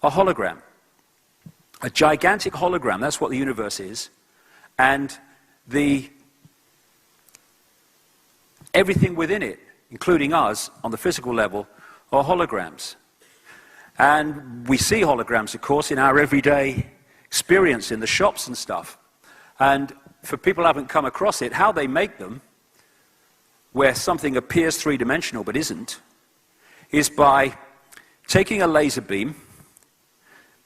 a hologram. A gigantic hologram, that's what the universe is. And everything within it, including us, on the physical level, are holograms. And we see holograms, of course, in our everyday experience in the shops and stuff. And for people who haven't come across it, how they make them, where something appears three-dimensional but isn't, is by taking a laser beam,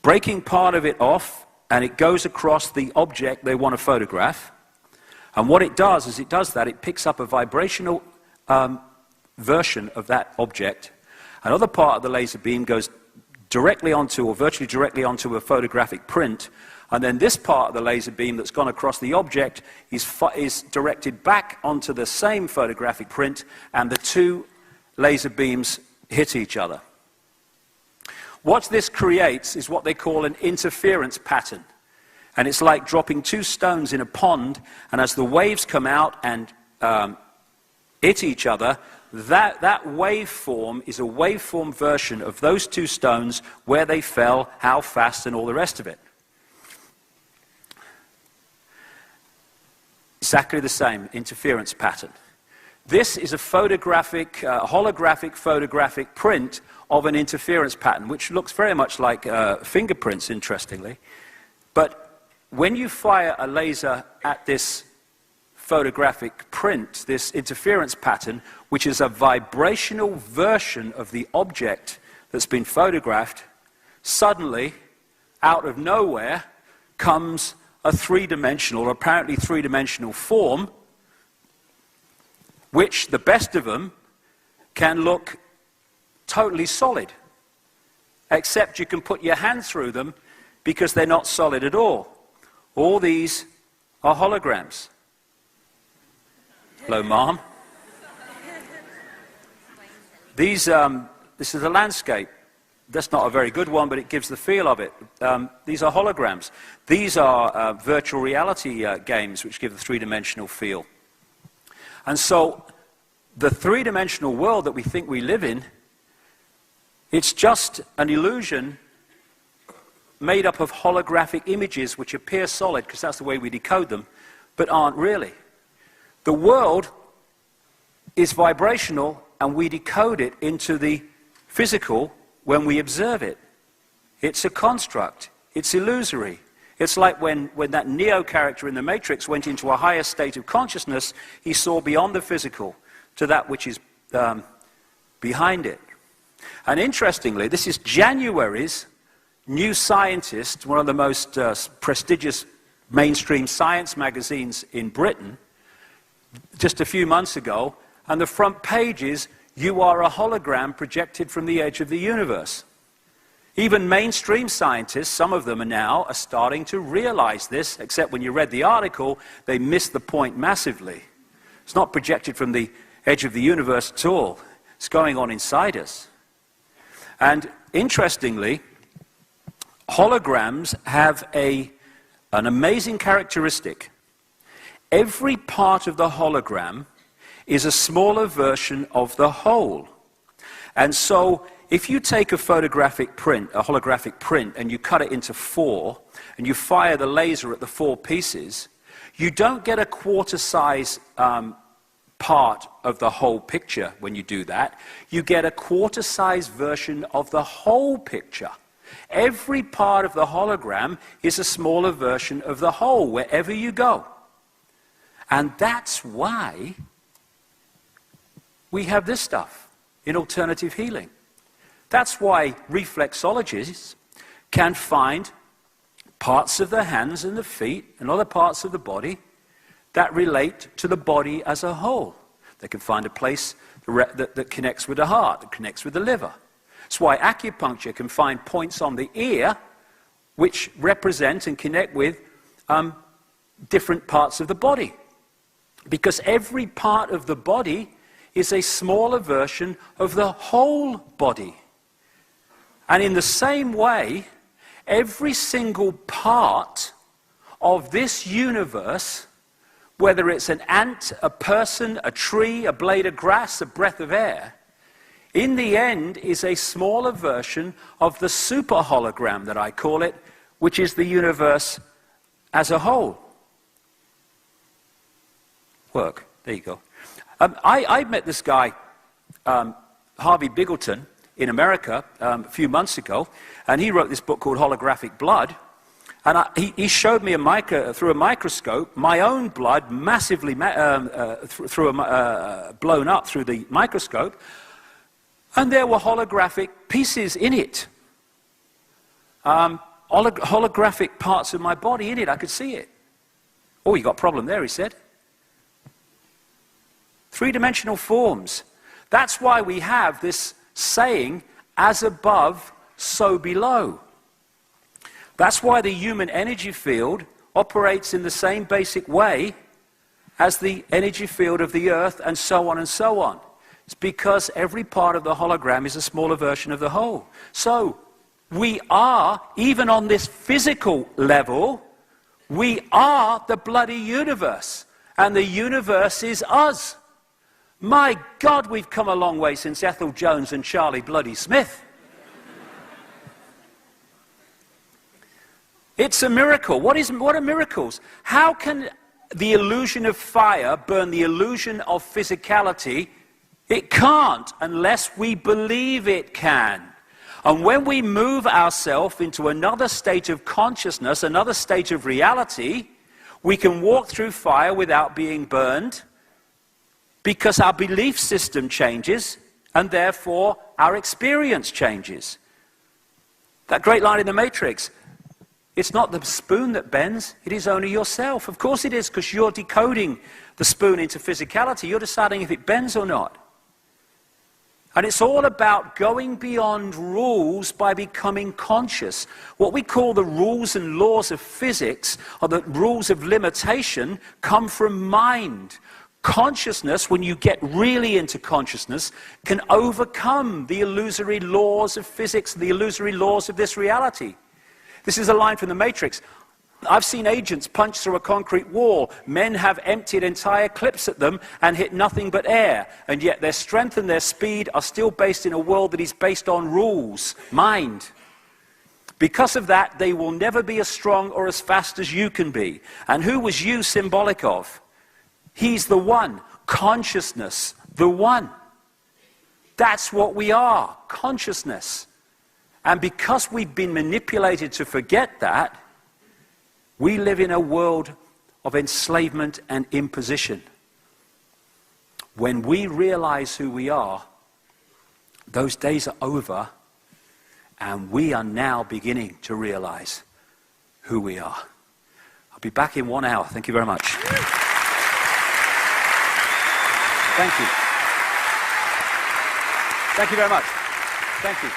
breaking part of it off, and it goes across the object they want to photograph. And what it does is it picks up a vibrational version of that object. Another part of the laser beam goes directly onto, or virtually directly onto, a photographic print. And then this part of the laser beam that's gone across the object is directed back onto the same photographic print, and the two laser beams hit each other. What this creates is what they call an interference pattern. And it's like dropping two stones in a pond, and as the waves come out and hit each other, that waveform is a waveform version of those two stones, where they fell, how fast, and all the rest of it. Exactly the same interference pattern. This is a holographic photographic print of an interference pattern, which looks very much like fingerprints, interestingly. But when you fire a laser at this photographic print, this interference pattern, which is a vibrational version of the object that's been photographed, suddenly, out of nowhere, comes a three-dimensional, or apparently three-dimensional form, which, the best of them, can look totally solid, except you can put your hand through them because they're not solid at all. All these are holograms. Hello, Mom. This is a landscape. That's not a very good one, but it gives the feel of it. These are holograms. These are virtual reality games, which give the three-dimensional feel. And so the three-dimensional world that we think we live in, it's just an illusion made up of holographic images which appear solid, because that's the way we decode them, but aren't really. The world is vibrational, and we decode it into the physical when we observe it. It's a construct. It's illusory. It's like when that Neo character in the Matrix went into a higher state of consciousness, he saw beyond the physical to that which is behind it. And interestingly, this is January's New Scientist, one of the most prestigious mainstream science magazines in Britain, just a few months ago, and the front page is, "You are a hologram projected from the edge of the universe." Even mainstream scientists, some of them are starting to realize this, except when you read the article, they missed the point massively. It's not projected from the edge of the universe at all. It's going on inside us. And interestingly, holograms have an amazing characteristic. Every part of the hologram is a smaller version of the whole. And so if you take a holographic print, and you cut it into four, and you fire the laser at the four pieces, you don't get a quarter-size part of the whole picture when you do that. You get a quarter-size version of the whole picture. Every part of the hologram is a smaller version of the whole wherever you go. And that's why we have this stuff in alternative healing. That's why reflexologists can find parts of the hands and the feet and other parts of the body that relate to the body as a whole. They can find a place that connects with the heart, that connects with the liver. That's why acupuncture can find points on the ear which represent and connect with different parts of the body. Because every part of the body is a smaller version of the whole body. And in the same way, every single part of this universe, whether it's an ant, a person, a tree, a blade of grass, a breath of air, in the end, is a smaller version of the super hologram that I call it, which is the universe as a whole. Work. There you go. I met this guy, Harvey Biggleton, in America a few months ago, and he wrote this book called Holographic Blood. And he showed me through a microscope my own blood massively blown up through the microscope, and there were holographic pieces in it. Holographic parts of my body in it. I could see it. Oh, you got a problem there, he said. Three-dimensional forms. That's why we have this saying, as above, so below. That's why the human energy field operates in the same basic way as the energy field of the Earth, and so on and so on. It's because every part of the hologram is a smaller version of the whole. So, we are, even on this physical level, we are the bloody universe. And the universe is us. My God, we've come a long way since Ethel Jones and Charlie Bloody Smith. It's a miracle. What are miracles? How can the illusion of fire burn the illusion of physicality? It can't unless we believe it can. And when we move ourselves into another state of consciousness, another state of reality, we can walk through fire without being burned, because our belief system changes, and therefore our experience changes. That great line in The Matrix, it's not the spoon that bends, it is only yourself. Of course it is, because you're decoding the spoon into physicality. You're deciding if it bends or not. And it's all about going beyond rules by becoming conscious. What we call the rules and laws of physics, or the rules of limitation, come from mind. Consciousness, when you get really into consciousness, can overcome the illusory laws of physics, the illusory laws of this reality. This is a line from The Matrix. I've seen agents punch through a concrete wall. Men have emptied entire clips at them and hit nothing but air. And yet their strength and their speed are still based in a world that is based on rules, mind. Because of that, they will never be as strong or as fast as you can be. And who was you symbolic of? He's the one. Consciousness, the one. That's what we are, consciousness. And because we've been manipulated to forget that, we live in a world of enslavement and imposition. When we realize who we are, those days are over, and we are now beginning to realize who we are. I'll be back in 1 hour. Thank you very much. Thank you. Thank you very much. Thank you.